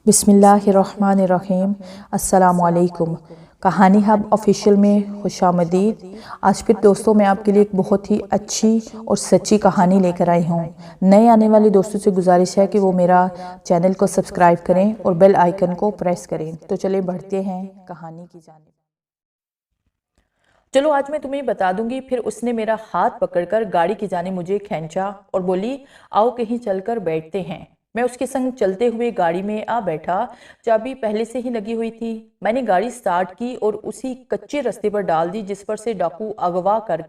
بسم اللہ الرحمن الرحیم۔ السلام علیکم۔ کہانی ہب آفیشیل میں خوش آمدید۔ آج پھر دوستوں میں آپ کے لیے ایک بہت ہی اچھی اور سچی کہانی لے کر آئی ہوں۔ نئے آنے والے دوستوں سے گزارش ہے کہ وہ میرا چینل کو سبسکرائب کریں اور بیل آئیکن کو پریس کریں۔ تو چلیں بڑھتے ہیں کہانی کی جانب۔ چلو آج میں تمہیں بتا دوں گی۔ پھر اس نے میرا ہاتھ پکڑ کر گاڑی کی جانب مجھے کھینچا اور بولی آؤ کہیں چل کر بیٹھتے ہیں۔ میں اس کے سنگ چلتے ہوئے گاڑی میں آ بیٹھا۔ چابی پہلے سے ہی لگی ہوئی تھی۔ میں نے گاڑی سٹارٹ کی اور اسی کچے رستے پر ڈال دی جس پر سے ڈاکو اغوا کر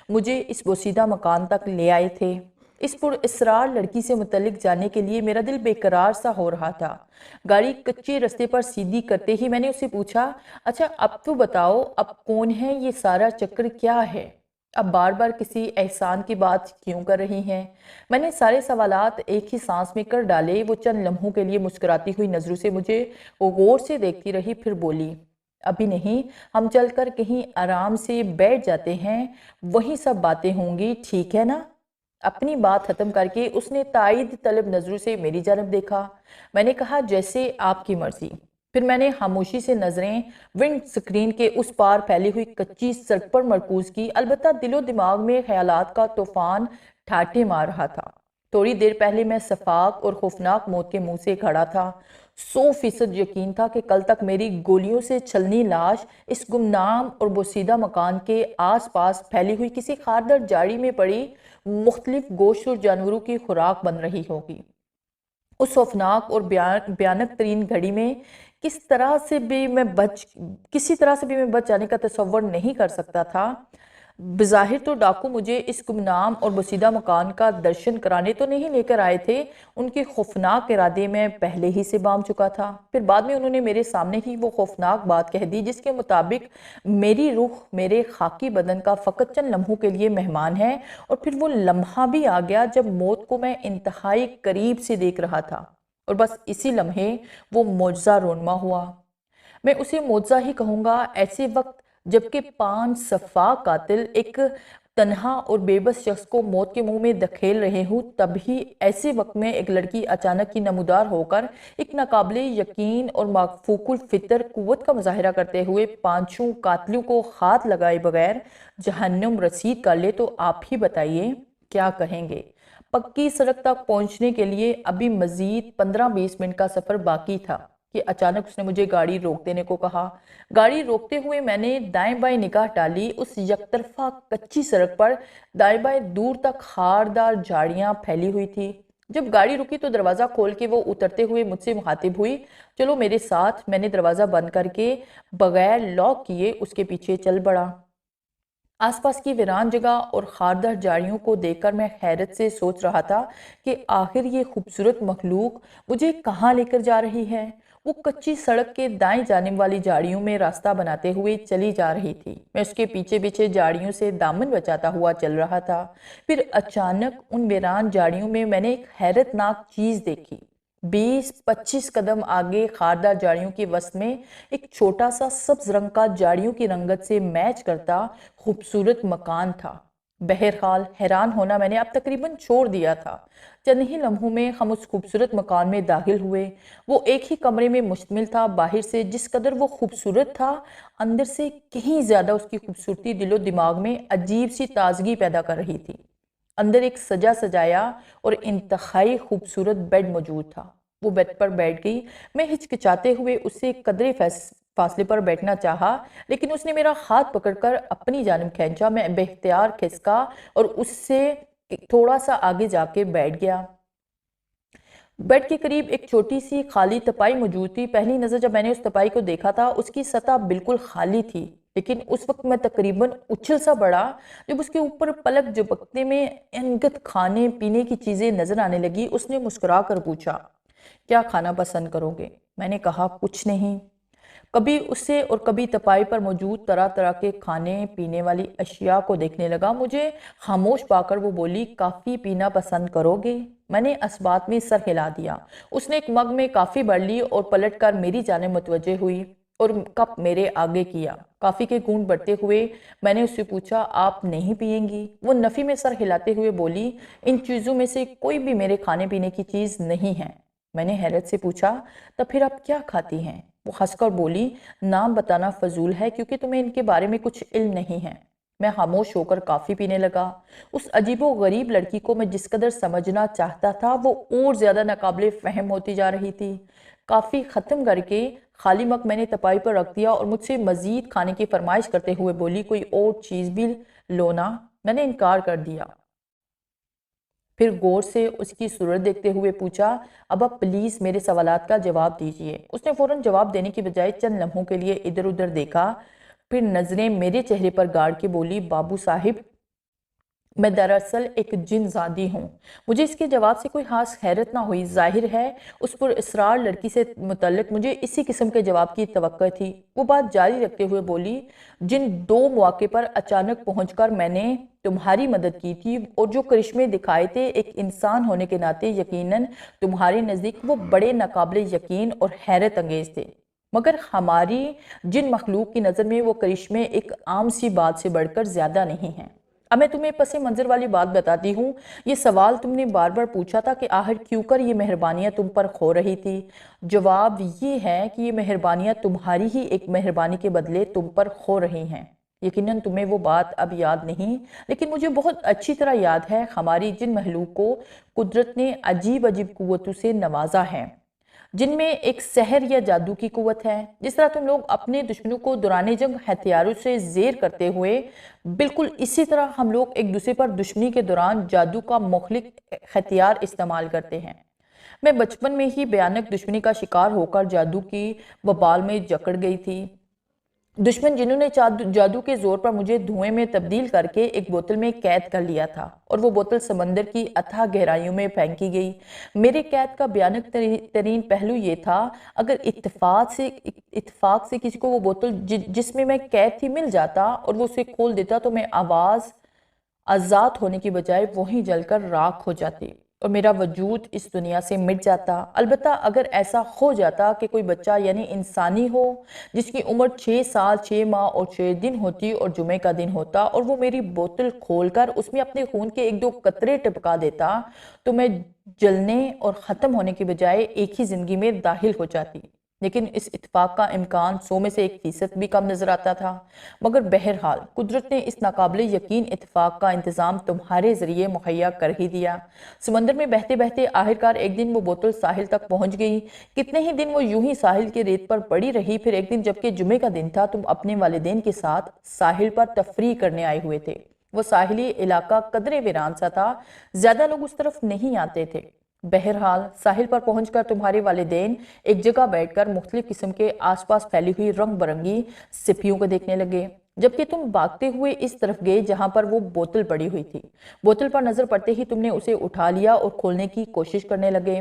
مجھے اس بوسیدہ مکان تک لے آئے تھے۔ اس پر اسرار لڑکی سے متعلق جاننے کے لیے میرا دل بے قرار سا ہو رہا تھا۔ گاڑی کچے رستے پر سیدھی کرتے ہی میں نے اسے پوچھا، اچھا اب تو بتاؤ اب کون ہے یہ سارا چکر کیا ہے؟ اب بار بار کسی احسان کی بات کیوں کر رہی ہیں؟ میں نے سارے سوالات ایک ہی سانس میں کر ڈالے۔ وہ چند لمحوں کے لیے مسکراتی ہوئی نظروں سے مجھے غور سے دیکھتی رہی، پھر بولی ابھی نہیں، ہم چل کر کہیں آرام سے بیٹھ جاتے ہیں، وہیں سب باتیں ہوں گی، ٹھیک ہے نا؟ اپنی بات ختم کر کے اس نے تائید طلب نظروں سے میری جانب دیکھا۔ میں نے کہا جیسے آپ کی مرضی۔ پھر میں نے خاموشی سے نظریں ونڈ سکرین کے اس پار پھیلی ہوئی کچی سڑک پر مرکوز کی، البتہ دل و دماغ میں خیالات کا طوفان ٹھاٹھے مار رہا تھا۔ تھوڑی دیر پہلے میں شفاق اور خوفناک موت کے منہ سے کھڑا تھا۔ 100% یقین تھا کہ کل تک میری گولیوں سے چھلنی لاش اس گمنام اور بوسیدہ مکان کے آس پاس پھیلی ہوئی کسی خاردار جھاڑی میں پڑی مختلف گوشت اور جانوروں کی خوراک بن رہی ہوگی۔ اس خوفناک اور بھیانک ترین گھڑی میں کسی طرح سے بھی میں بچ جانے کا تصور نہیں کر سکتا تھا۔ بظاہر تو ڈاکو مجھے اس گمنام اور بوسیدہ مکان کا درشن کرانے تو نہیں لے کر آئے تھے، ان کے خوفناک ارادے میں پہلے ہی سے بام چکا تھا۔ پھر بعد میں انہوں نے میرے سامنے ہی وہ خوفناک بات کہہ دی جس کے مطابق میری روح میرے خاکی بدن کا فقط چند لمحوں کے لیے مہمان ہے، اور پھر وہ لمحہ بھی آ گیا جب موت کو میں انتہائی قریب سے دیکھ رہا تھا، اور بس اسی لمحے وہ معجزہ رونما ہوا۔ میں اسے معجزہ ہی کہوں گا۔ ایسے وقت جبکہ 5 شفاق قاتل ایک تنہا اور بے بس شخص کو موت کے منہ میں دھکیل رہے ہوں، تب ہی ایسے وقت میں ایک لڑکی اچانک کی نمودار ہو کر ایک ناقابل یقین اور مفعول الفطر قوت کا مظاہرہ کرتے ہوئے 5 قاتلوں کو ہاتھ لگائے بغیر جہنم رسید کر لے تو آپ ہی بتائیے کیا کہیں گے؟ پکی سڑک تک پہنچنے کے لیے ابھی مزید 15-20 منٹ کا سفر باقی تھا کہ اچانک اس نے مجھے گاڑی روک دینے کو کہا۔ گاڑی روکتے ہوئے میں نے دائیں بائیں نگاہ ڈالی۔ اس یک طرفہ کچی سڑک پر دائیں بائیں دور تک خاردار جھاڑیاں پھیلی ہوئی تھی۔ جب گاڑی رکی تو دروازہ کھول کے وہ اترتے ہوئے مجھ سے مخاطب ہوئی، چلو میرے ساتھ۔ میں نے دروازہ بند کر کے بغیر لاک کیے اس کے پیچھے چل پڑا۔ آس پاس کی ویران جگہ اور خاردار جھاڑیوں کو دیکھ کر میں حیرت سے سوچ رہا تھا کہ آخر یہ خوبصورت مخلوق مجھے کہاں لے کر جا رہی ہے۔ وہ کچی سڑک کے دائیں جانب والی جھاڑیوں میں راستہ بناتے ہوئے چلی جا رہی تھی۔ میں اس کے پیچھے پیچھے جھاڑیوں سے دامن بچاتا ہوا چل رہا تھا۔ پھر اچانک ان ویران جھاڑیوں میں میں نے ایک حیرت ناک چیز دیکھی۔ 20-25 قدم آگے خاردار جھاڑیوں کے وسط میں ایک چھوٹا سا سبز رنگ کا جھاڑیوں کی رنگت سے میچ کرتا خوبصورت مکان تھا۔ بہرحال حیران ہونا میں نے اب تقریباً چھوڑ دیا تھا۔ چند ہی لمحوں میں ہم اس خوبصورت مکان میں داخل ہوئے۔ وہ ایک ہی کمرے میں مشتمل تھا۔ باہر سے جس قدر وہ خوبصورت تھا، اندر سے کہیں زیادہ اس کی خوبصورتی دل و دماغ میں عجیب سی تازگی پیدا کر رہی تھی۔ اندر ایک سجا سجایا اور انتہائی خوبصورت بیڈ موجود تھا۔ وہ بیڈ پر بیٹھ گئی۔ میں ہچکچاتے ہوئے اس سے قدرے فاصلے پر بیٹھنا چاہا، لیکن اس نے میرا ہاتھ پکڑ کر اپنی جانب کھینچا۔ میں بے اختیار کھسکا اور اس سے تھوڑا سا آگے جا کے بیٹھ گیا۔ بیڈ کے قریب ایک چھوٹی سی خالی تپائی موجود تھی۔ پہلی نظر جب میں نے اس تپائی کو دیکھا تھا، اس کی سطح بالکل خالی تھی، لیکن اس وقت میں تقریباً اچھل سا بڑا جب اس کے اوپر پلک جھپکتے میں انگت کھانے پینے کی چیزیں نظر آنے لگی۔ اس نے مسکرا کر پوچھا، کیا کھانا پسند کرو گے؟ میں نے کہا کچھ نہیں۔ کبھی اسے اور کبھی تپائی پر موجود طرح طرح کے کھانے پینے والی اشیاء کو دیکھنے لگا۔ مجھے خاموش پا کر وہ بولی، کافی پینا پسند کرو گے؟ میں نے اس بات میں سر ہلا دیا۔ اس نے ایک مگ میں کافی بھر لی اور پلٹ کر میری جانب متوجہ ہوئی اور کپ میرے آگے کیا۔ کافی کے گھونٹ بڑھتے ہوئے میں نے اس سے پوچھا، آپ نہیں پئیں گی؟ وہ نفی میں سر ہلاتے ہوئے بولی، ان چیزوں میں سے کوئی بھی میرے کھانے پینے کی چیز نہیں ہے۔ میں نے حیرت سے پوچھا تب پھر آپ کیا کھاتی ہیں؟ وہ ہنس کر بولی نام بتانا فضول ہے کیونکہ تمہیں ان کے بارے میں کچھ علم نہیں ہے۔ میں خاموش ہو کر کافی پینے لگا۔ اس عجیب و غریب لڑکی کو میں جس قدر سمجھنا چاہتا تھا وہ اور زیادہ ناقابل فہم ہوتی جا رہی تھی۔ کافی ختم کر کے خالی مگ میں نے تپائی پر رکھ دیا اور مجھ سے مزید کھانے کی فرمائش کرتے ہوئے بولی کوئی اور چیز بھی لو نا۔ میں نے انکار کر دیا۔ پھر غور سے اس کی صورت دیکھتے ہوئے پوچھا اب آپ پلیز میرے سوالات کا جواب دیجئے۔ اس نے فوراً جواب دینے کی بجائے چند لمحوں کے لیے ادھر ادھر دیکھا، پھر نظریں میرے چہرے پر گاڑ کے بولی بابو صاحب میں دراصل ایک جن زادی ہوں۔ مجھے اس کے جواب سے کوئی خاص حیرت نہ ہوئی، ظاہر ہے اس پر اسرار لڑکی سے متعلق مجھے اسی قسم کے جواب کی توقع تھی۔ وہ بات جاری رکھتے ہوئے بولی جن 2 مواقع پر اچانک پہنچ کر میں نے تمہاری مدد کی تھی اور جو کرشمے دکھائے تھے ایک انسان ہونے کے ناطے یقیناً تمہارے نزدیک وہ بڑے ناقابل یقین اور حیرت انگیز تھے، مگر ہماری جن مخلوق کی نظر میں وہ کرشمے ایک عام سی بات سے بڑھ کر زیادہ نہیں ہیں۔ اب میں تمہیں پس منظر والی بات بتاتی ہوں۔ یہ سوال تم نے بار بار پوچھا تھا کہ آخر کیوں کر یہ مہربانیاں تم پر کھو رہی تھی۔ جواب یہ ہے کہ یہ مہربانیاں تمہاری ہی ایک مہربانی کے بدلے تم پر کھو رہی ہیں۔ یقیناً تمہیں وہ بات اب یاد نہیں، لیکن مجھے بہت اچھی طرح یاد ہے ہماری جن مخلوق کو قدرت نے عجیب عجیب قوتوں سے نوازا ہے، جن میں ایک سحر یا جادو کی قوت ہے۔ جس طرح تم لوگ اپنے دشمنوں کو دوران جنگ ہتھیاروں سے زیر کرتے ہوئے، بالکل اسی طرح ہم لوگ ایک دوسرے پر دشمنی کے دوران جادو کا مخلق ہتھیار استعمال کرتے ہیں۔ میں بچپن میں ہی بھیانک دشمنی کا شکار ہو کر جادو کی وبال میں جکڑ گئی تھی۔ دشمن جنہوں نے جادو کے زور پر مجھے دھوئیں میں تبدیل کر کے ایک بوتل میں قید کر لیا تھا اور وہ بوتل سمندر کی اتھاہ گہرائیوں میں پھینکی گئی۔ میرے قید کا بھیانک ترین پہلو یہ تھا اگر اتفاق سے کسی کو وہ بوتل جس میں قید تھی مل جاتا اور وہ اسے کھول دیتا تو میں آزاد ہونے کی بجائے وہیں جل کر راکھ ہو جاتی اور میرا وجود اس دنیا سے مٹ جاتا۔ البتہ اگر ایسا ہو جاتا کہ کوئی بچہ یعنی انسانی ہو جس کی عمر 6 سال 6 ماہ اور 6 دن ہوتی اور جمعے کا دن ہوتا اور وہ میری بوتل کھول کر اس میں اپنے خون کے 1-2 قطرے ٹپکا دیتا تو میں جلنے اور ختم ہونے کی بجائے ایک ہی زندگی میں داخل ہو جاتی۔ لیکن اس اتفاق کا امکان 100 میں سے 1% بھی کم نظر آتا تھا، مگر بہرحال قدرت نے اس ناقابل یقین اتفاق کا انتظام تمہارے ذریعے مہیا کر ہی دیا۔ سمندر میں بہتے بہتے آخرکار ایک دن وہ بوتل ساحل تک پہنچ گئی۔ کتنے ہی دن وہ یوں ہی ساحل کے ریت پر پڑی رہی، پھر ایک دن جبکہ جمعے کا دن تھا تم اپنے والدین کے ساتھ ساحل پر تفریح کرنے آئے ہوئے تھے۔ وہ ساحلی علاقہ قدرے ویران سا تھا، زیادہ لوگ اس طرف نہیں آتے تھے۔ بہرحال ساحل پر پہنچ کر تمہارے والدین ایک جگہ بیٹھ کر مختلف قسم کے آس پاس پھیلی ہوئی رنگ برنگی سپیوں کو دیکھنے لگے، جبکہ تم بھاگتے ہوئے اس طرف گئے جہاں پر وہ بوتل پڑی ہوئی تھی۔ بوتل پر نظر پڑتے ہی تم نے اسے اٹھا لیا اور کھولنے کی کوشش کرنے لگے،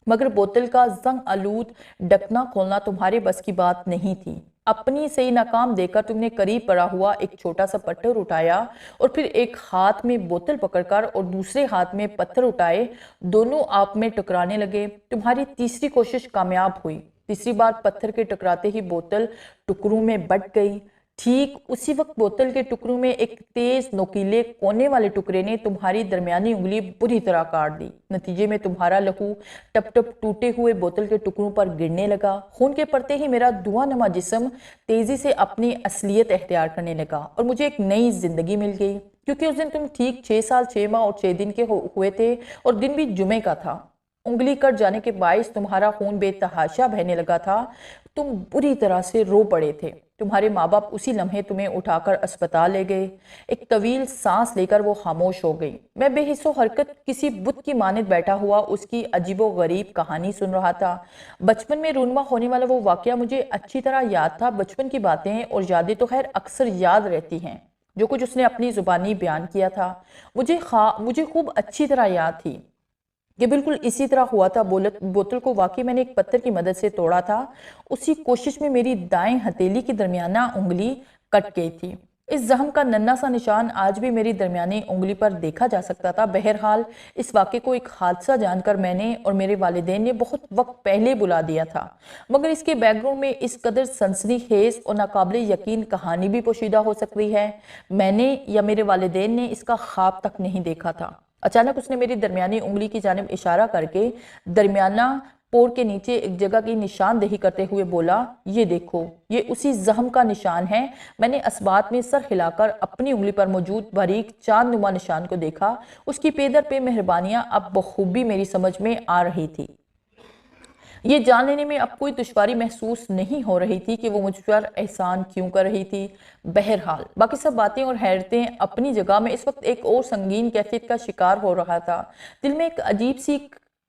مگر بوتل کا زنگ آلود ڈھکنا کھولنا تمہارے بس کی بات نہیں تھی۔ اپنی سے ناکام دیکھ کر تم نے قریب پڑا ہوا ایک چھوٹا سا پتھر اٹھایا اور پھر ایک ہاتھ میں بوتل پکڑ کر اور دوسرے ہاتھ میں پتھر اٹھائے دونوں آپ میں ٹکرانے لگے۔ تمہاری تیسری کوشش کامیاب ہوئی۔ تیسری بار پتھر کے ٹکراتے ہی بوتل ٹکڑوں میں بٹ گئی۔ ٹھیک اسی وقت بوتل کے ٹکڑوں میں ایک تیز نوکیلے کونے والے ٹکڑے نے تمہاری درمیانی انگلی بری طرح کاٹ دی۔ نتیجے میں تمہارا لہو ٹپ ٹپ ٹوٹے ہوئے بوتل کے ٹکڑوں پر گرنے لگا۔ خون کے پڑتے ہی میرا دھواں نما جسم تیزی سے اپنی اصلیت اختیار کرنے لگا اور مجھے ایک نئی زندگی مل گئی، کیونکہ اس دن تم ٹھیک 6 سال 6 ماہ اور 6 دن کے ہوئے تھے اور دن بھی جمعے کا تھا۔ انگلی کٹ جانے کے باعث تمہارا خون بے تحاشا بہنے لگا تھا۔ تم بری طرح سے رو پڑے تھے۔ تمہارے ماں باپ اسی لمحے تمہیں اٹھا کر اسپتال لے گئے۔ ایک طویل سانس لے کر وہ خاموش ہو گئی۔ میں بے حس و حرکت کسی بت کی مانند بیٹھا ہوا اس کی عجیب و غریب کہانی سن رہا تھا۔ بچپن میں رونما ہونے والا وہ واقعہ مجھے اچھی طرح یاد تھا۔ بچپن کی باتیں اور یادیں تو خیر اکثر یاد رہتی ہیں، جو کچھ اس نے اپنی زبانی بیان کیا تھا مجھے خوب اچھی طرح یاد تھی کہ بالکل اسی طرح ہوا تھا۔ بوتل کو واقعی میں نے ایک پتھر کی مدد سے توڑا تھا۔ اسی کوشش میں میری دائیں ہتھیلی کی درمیانہ انگلی کٹ گئی تھی۔ اس زخم کا ننھا سا نشان آج بھی میری درمیانی انگلی پر دیکھا جا سکتا تھا۔ بہرحال اس واقعے کو ایک حادثہ جان کر میں نے اور میرے والدین نے بہت وقت پہلے بلا دیا تھا، مگر اس کے بیک گراؤنڈ میں اس قدر سنسنی خیز اور ناقابل یقین کہانی بھی پوشیدہ ہو سکتی ہے۔ میں نے یا میرے والدین نے اس کا خواب تک نہیں دیکھا تھا۔ اچانک اس نے میری درمیانی انگلی کی جانب اشارہ کر کے درمیانہ پور کے نیچے ایک جگہ کی نشاندہی کرتے ہوئے بولا، یہ دیکھو، یہ اسی زخم کا نشان ہے۔ میں نے اسبات میں سر ہلا کر اپنی انگلی پر موجود باریک چاند نما نشان کو دیکھا۔ اس کی پے در پہ مہربانیاں اب بخوبی میری سمجھ میں آ رہی تھی۔ یہ جان لینے میں اب کوئی دشواری محسوس نہیں ہو رہی تھی کہ وہ مجھ پر احسان کیوں کر رہی تھی۔ بہرحال باقی سب باتیں اور حیرتیں اپنی جگہ، میں اس وقت ایک اور سنگین کیفیت کا شکار ہو رہا تھا۔ دل میں ایک عجیب سی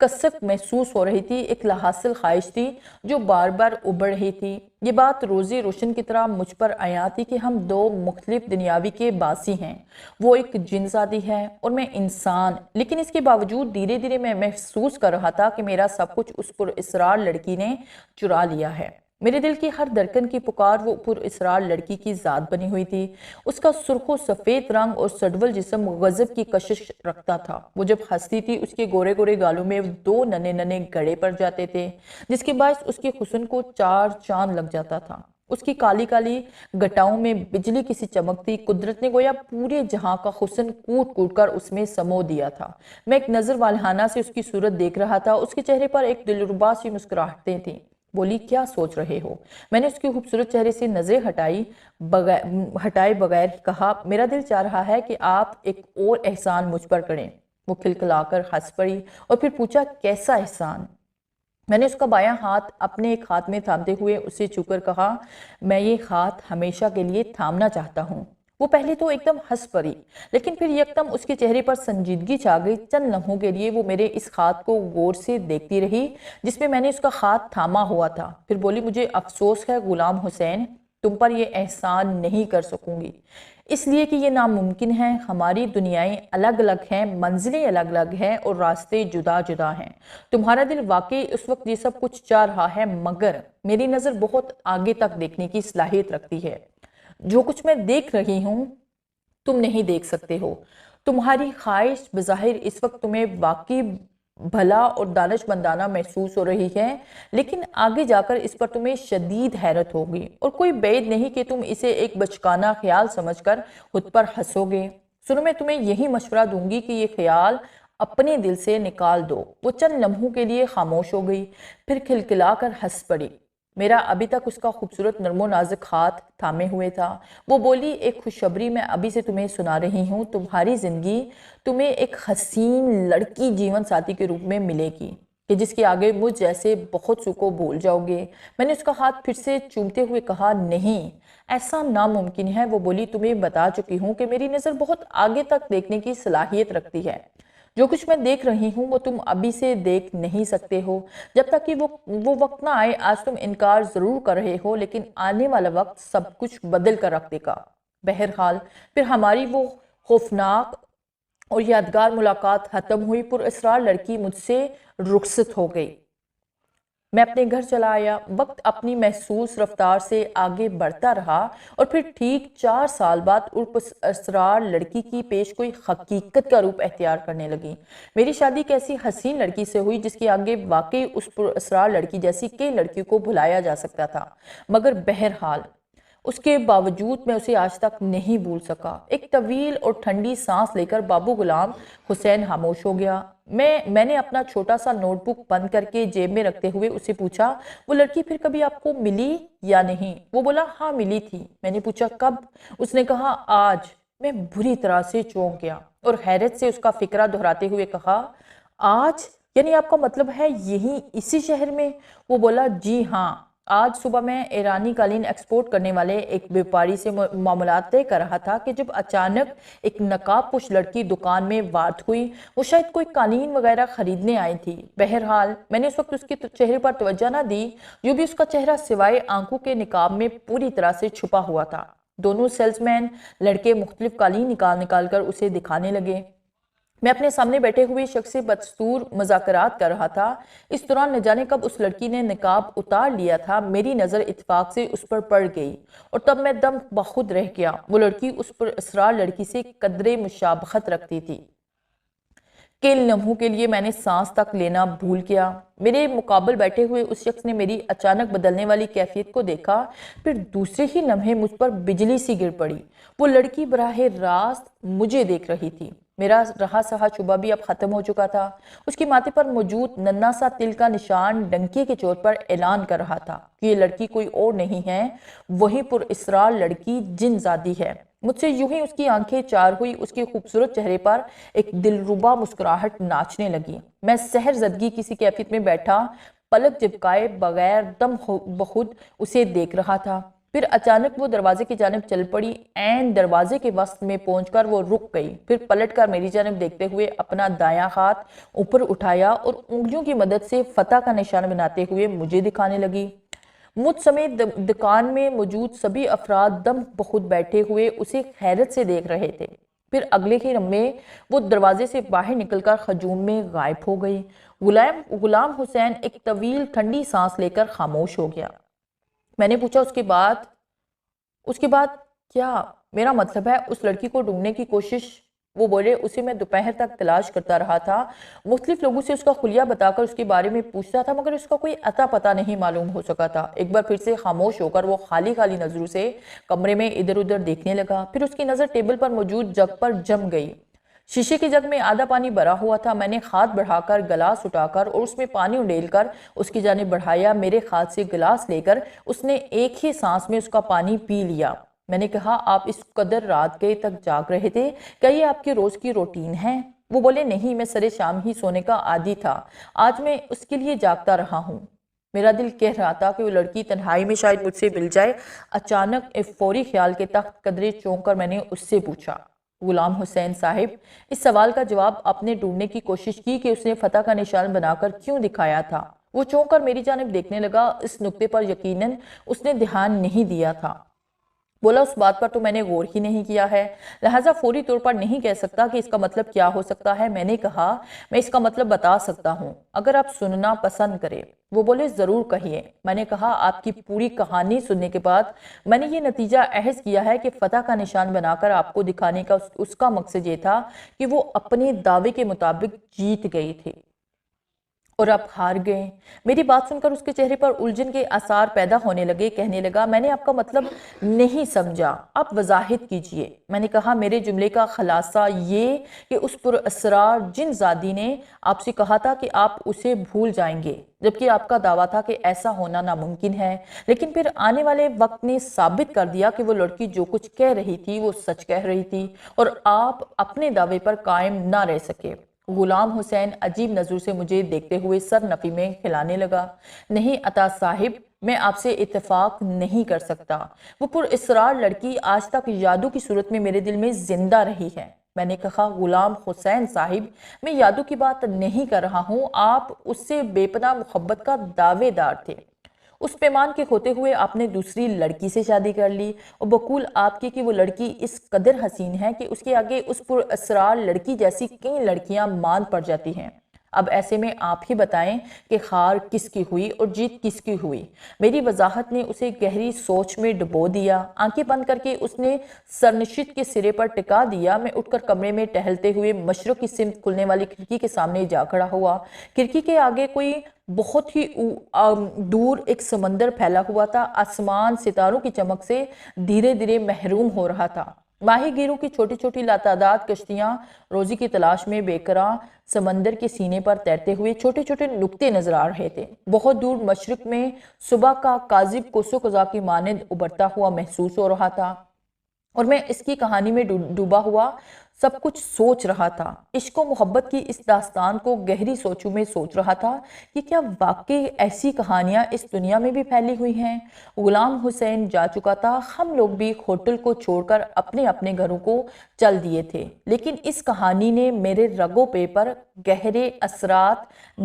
کسک محسوس ہو رہی تھی، ایک لاحاصل خواہش تھی جو بار بار ابھر رہی تھی۔ یہ بات روزی روشن کی طرح مجھ پر عیاں تھی کہ ہم دو مختلف دنیاوی کے باسی ہیں۔ وہ ایک جن ذاتی ہے اور میں انسان، لیکن اس کے باوجود دھیرے دھیرے میں محسوس کر رہا تھا کہ میرا سب کچھ اس پر اسرار لڑکی نے چرا لیا ہے۔ میرے دل کی ہر دھڑکن کی پکار وہ پر اسرار لڑکی کی ذات بنی ہوئی تھی۔ اس کا سرخ و سفید رنگ اور سڈول جسم غضب کی کشش رکھتا تھا۔ وہ جب ہنستی تھی اس کے گورے گورے گالوں میں دو ننے ننے گڑے پڑ جاتے تھے، جس کے باعث اس کے حسن کو چار چاند لگ جاتا تھا۔ اس کی کالی کالی گٹاؤں میں بجلی کسی چمکتی، قدرت نے گویا پورے جہاں کا حسن کوٹ کوٹ کر اس میں سمو دیا تھا۔ میں ایک نظر والہانہ سے اس کی صورت دیکھ رہا تھا۔ اس کے چہرے پر ایک دلربا سی مسکراہٹیں تھیں۔ بولی، کیا سوچ رہے ہو؟ میں نے اس کے خوبصورت چہرے سے نظریں ہٹائے بغیر کہا، میرا دل چاہ رہا ہے کہ آپ ایک اور احسان مجھ پر کریں۔ وہ کھلکھلا کر ہنس پڑی اور پھر پوچھا، کیسا احسان؟ میں نے اس کا بایاں ہاتھ اپنے ایک ہاتھ میں تھامتے ہوئے اسے چھو کر کہا، میں یہ ہاتھ ہمیشہ کے لیے تھامنا چاہتا ہوں۔ وہ پہلے تو ایک دم ہنس پڑی، لیکن پھر یکدم اس کے چہرے پر سنجیدگی چھا گئی۔ چند لمحوں کے لیے وہ میرے اس ہاتھ کو غور سے دیکھتی رہی جس میں نے اس کا ہاتھ تھاما ہوا تھا۔ پھر بولی، مجھے افسوس ہے غلام حسین، تم پر یہ احسان نہیں کر سکوں گی، اس لیے کہ یہ ناممکن ہے۔ ہماری دنیایں الگ الگ ہیں، منزلیں الگ الگ ہیں اور راستے جدا جدا ہیں۔ تمہارا دل واقعی اس وقت یہ سب کچھ چاہ رہا ہے، مگر میری نظر بہت آگے تک دیکھنے کی صلاحیت رکھتی ہے۔ جو کچھ میں دیکھ رہی ہوں تم نہیں دیکھ سکتے ہو۔ تمہاری خواہش بظاہر اس وقت تمہیں واقعی بھلا اور دانش مندانہ محسوس ہو رہی ہے، لیکن آگے جا کر اس پر تمہیں شدید حیرت ہوگی اور کوئی بعید نہیں کہ تم اسے ایک بچکانہ خیال سمجھ کر خود پر ہنسو گے۔ سنو، میں تمہیں یہی مشورہ دوں گی کہ یہ خیال اپنے دل سے نکال دو۔ وہ چند لمحوں کے لیے خاموش ہو گئی، پھر کھلکھلا کر ہنس پڑی۔ میرا ابھی تک اس کا خوبصورت نرم و نازک ہاتھ تھامے ہوئے تھا۔ وہ بولی، ایک خوشخبری میں ابھی سے تمہیں سنا رہی ہوں۔ تمہاری زندگی تمہیں ایک حسین لڑکی جیون ساتھی کے روپ میں ملے گی کہ جس کے آگے مجھ جیسے بہت سو کو بھول جاؤ گے۔ میں نے اس کا ہاتھ پھر سے چومتے ہوئے کہا، نہیں، ایسا ناممکن ہے۔ وہ بولی، تمہیں بتا چکی ہوں کہ میری نظر بہت آگے تک دیکھنے کی صلاحیت رکھتی ہے۔ جو کچھ میں دیکھ رہی ہوں وہ تم ابھی سے دیکھ نہیں سکتے ہو۔ جب تک کہ وہ وقت نہ آئے، آج تم انکار ضرور کر رہے ہو، لیکن آنے والا وقت سب کچھ بدل کر رکھ دے گا۔ بہرحال پھر ہماری وہ خوفناک اور یادگار ملاقات ختم ہوئی۔ پر اسرار لڑکی مجھ سے رخصت ہو گئی۔ میں اپنے گھر چلا آیا۔ وقت اپنی محسوس رفتار سے آگے بڑھتا رہا اور پھر ٹھیک 4 سال بعد اسرار لڑکی کی پیش کوئی حقیقت کا روپ اختیار کرنے لگی۔ میری شادی ایک ایسی حسین لڑکی سے ہوئی جس کے آگے واقعی اس اسرار لڑکی جیسی کئی لڑکیوں کو بھلایا جا سکتا تھا، مگر بہرحال اس کے باوجود میں اسے آج تک نہیں بھول سکا۔ ایک طویل اور ٹھنڈی سانس لے کر بابو غلام حسین خاموش ہو گیا۔ میں نے اپنا چھوٹا سا نوٹ بک بند کر کے جیب میں رکھتے ہوئے اسے پوچھا، وہ لڑکی پھر کبھی آپ کو ملی یا نہیں؟ وہ بولا، ہاں ملی تھی۔ میں نے پوچھا، کب؟ اس نے کہا، آج۔ میں بری طرح سے چونک گیا اور حیرت سے اس کا فکرہ دہراتے ہوئے کہا، آج؟ یعنی آپ کا مطلب ہے یہیں اسی شہر میں؟ وہ بولا، جی ہاں، آج صبح میں ایرانی قالین ایکسپورٹ کرنے والے ایک بیوپاری سے معاملات طے کر رہا تھا کہ جب اچانک ایک نقاب پوش لڑکی دکان میں وارد ہوئی۔ وہ شاید کوئی قالین وغیرہ خریدنے آئی تھی۔ بہرحال میں نے اس وقت اس کے چہرے پر توجہ نہ دی، جو بھی اس کا چہرہ سوائے آنکھوں کے نقاب میں پوری طرح سے چھپا ہوا تھا۔ دونوں سیلز مین لڑکے مختلف قالین نکال کر اسے دکھانے لگے۔ میں اپنے سامنے بیٹھے ہوئے شخص سے بدستور مذاکرات کر رہا تھا۔ اس دوران نہ جانے کب اس لڑکی نے نقاب اتار لیا تھا۔ میری نظر اتفاق سے اس پر پڑ گئی اور تب میں دم بخود رہ گیا۔ وہ لڑکی اس پر اسرار لڑکی سے قدرے مشابہت رکھتی تھی۔ کئی لمحوں کے لیے میں نے سانس تک لینا بھول گیا۔ میرے مقابل بیٹھے ہوئے اس شخص نے میری اچانک بدلنے والی کیفیت کو دیکھا، پھر دوسرے ہی لمحے مجھ پر بجلی سی گر پڑی۔ وہ لڑکی براہ راست مجھے دیکھ رہی تھی۔ میرا رہا سہا شبہ بھی اب ختم ہو چکا تھا۔ اس کی ماتھے پر موجود ننھا سا تل کا نشان ڈنکے کے چوٹ پر اعلان کر رہا تھا کہ یہ لڑکی کوئی اور نہیں ہے، وہی پر اسرار لڑکی جن زادی ہے۔ مجھ سے یوں ہی اس کی آنکھیں چار ہوئی، اس کے خوبصورت چہرے پر ایک دلربا مسکراہٹ ناچنے لگی۔ میں سحر زدگی کسی کیفیت میں بیٹھا پلک جھپکائے بغیر دم بخود اسے دیکھ رہا تھا۔ پھر اچانک وہ دروازے کی جانب چل پڑی۔ عین دروازے کے وسط میں پہنچ کر وہ رک گئی، پھر پلٹ کر میری جانب دیکھتے ہوئے اپنا دایاں ہاتھ اوپر اٹھایا اور انگلیوں کی مدد سے فتح کا نشان بناتے ہوئے مجھے دکھانے لگی۔ مجھ سمیت دکان میں موجود سبھی افراد دم بخود بیٹھے ہوئے اسے حیرت سے دیکھ رہے تھے۔ پھر اگلے ہی لمحے وہ دروازے سے باہر نکل کر ہجوم میں غائب ہو گئی۔ غلام حسین ایک طویل ٹھنڈی سانس لے کر خاموش ہو گیا۔ میں نے پوچھا اس کے بعد کیا؟ میرا مطلب ہے اس لڑکی کو ڈھونڈنے کی کوشش۔ وہ بولے اسے میں دوپہر تک تلاش کرتا رہا تھا، مختلف لوگوں سے اس کا خلیہ بتا کر اس کے بارے میں پوچھتا تھا، مگر اس کا کوئی عطا پتہ نہیں معلوم ہو سکا تھا۔ ایک بار پھر سے خاموش ہو کر وہ خالی نظروں سے کمرے میں ادھر ادھر دیکھنے لگا۔ پھر اس کی نظر ٹیبل پر موجود جگ پر جم گئی۔ شیشے کے جگ میں آدھا پانی بھرا ہوا تھا۔ میں نے ہاتھ بڑھا کر گلاس اٹھا کر اور اس میں پانی اڈیل کر اس کی جانب بڑھایا۔ میرے ہاتھ سے گلاس لے کر اس نے ایک ہی سانس میں اس کا پانی پی لیا۔ میں نے کہا آپ اس قدر رات گئے تک جاگ رہے تھے، کیا یہ آپ کے روز کی روٹین ہے؟ وہ بولے نہیں، میں سرے شام ہی سونے کا عادی تھا، آج میں اس کے لیے جاگتا رہا ہوں۔ میرا دل کہہ رہا تھا کہ وہ لڑکی تنہائی میں شاید مجھ سے مل جائے۔ اچانک ایک فوری خیال کے تحت قدرے چونک کر میں نے اس سے پوچھا، غلام حسین صاحب، اس سوال کا جواب اپنے ڈھونڈنے کی کوشش کی کہ اس نے فتح کا نشان بنا کر کیوں دکھایا تھا؟ وہ چونک کر میری جانب دیکھنے لگا۔ اس نکتے پر یقیناً اس نے دھیان نہیں دیا تھا۔ بولا اس بات پر تو میں نے غور ہی نہیں کیا ہے، لہٰذا فوری طور پر نہیں کہہ سکتا کہ اس کا مطلب کیا ہو سکتا ہے۔ میں نے کہا میں اس کا مطلب بتا سکتا ہوں اگر آپ سننا پسند کریں۔ وہ بولے ضرور کہیے۔ میں نے کہا آپ کی پوری کہانی سننے کے بعد میں نے یہ نتیجہ اخذ کیا ہے کہ فتح کا نشان بنا کر آپ کو دکھانے کا اس کا مقصد یہ تھا کہ وہ اپنے دعوے کے مطابق جیت گئی تھی اور اب ہار گئے۔ میری بات سن کر اس کے چہرے پر الجھن کے آثار پیدا ہونے لگے۔ کہنے لگا میں نے آپ کا مطلب نہیں سمجھا، آپ وضاحت کیجئے۔ میں نے کہا میرے جملے کا خلاصہ یہ کہ اس پر اسرار جن زادی نے آپ سے کہا تھا کہ آپ اسے بھول جائیں گے، جبکہ آپ کا دعویٰ تھا کہ ایسا ہونا ناممکن ہے، لیکن پھر آنے والے وقت نے ثابت کر دیا کہ وہ لڑکی جو کچھ کہہ رہی تھی وہ سچ کہہ رہی تھی اور آپ اپنے دعوے پر قائم نہ رہ سکے۔ غلام حسین عجیب نظر سے مجھے دیکھتے ہوئے سر نفی میں ہلانے لگا۔ نہیں عطا صاحب، میں آپ سے اتفاق نہیں کر سکتا۔ وہ پر اسرار لڑکی آج تک یادو کی صورت میں میرے دل میں زندہ رہی ہے۔ میں نے کہا غلام حسین صاحب، میں یادو کی بات نہیں کر رہا ہوں، آپ اس سے بے پناہ محبت کا دعوے دار تھے۔ اس پیمان کے ہوتے ہوئے آپ نے دوسری لڑکی سے شادی کر لی اور بقول آپ کی کہ وہ لڑکی اس قدر حسین ہے کہ اس کے آگے اس پر اسرار لڑکی جیسی کئی لڑکیاں مان پڑ جاتی ہیں۔ اب ایسے میں آپ ہی بتائیں کہ ہار کس کی ہوئی اور جیت کس کی ہوئی؟ میری وضاحت نے اسے گہری سوچ میں ڈبو دیا۔ آنکھیں بند کر کے اس نے سرنشست کے سرے پر ٹکا دیا۔ میں اٹھ کر کمرے میں ٹہلتے ہوئے مشرق کی سمت کھلنے والی کھڑکی کے سامنے جا کھڑا ہوا۔ کھڑکی کے آگے کوئی بہت ہی دور ایک سمندر پھیلا ہوا تھا۔ آسمان ستاروں کی چمک سے دھیرے دھیرے محروم ہو رہا تھا۔ ماہی گیروں کی چھوٹی چھوٹی لاتعداد کشتیاں روزی کی تلاش میں بے کراں سمندر کے سینے پر تیرتے ہوئے چھوٹے چھوٹے نقطے نظر آ رہے تھے۔ بہت دور مشرق میں صبح کا کاذب کوسو قزح کی مانند ابھرتا ہوا محسوس ہو رہا تھا اور میں اس کی کہانی میں ڈوبا ہوا سب کچھ سوچ رہا تھا۔ عشق و محبت کی اس داستان کو گہری سوچوں میں سوچ رہا تھا کہ کیا واقعی ایسی کہانیاں اس دنیا میں بھی پھیلی ہوئی ہیں؟ غلام حسین جا چکا تھا، ہم لوگ بھی ہوٹل کو چھوڑ کر اپنے اپنے گھروں کو چل دیے تھے، لیکن اس کہانی نے میرے رگوں پے پر گہرے اثرات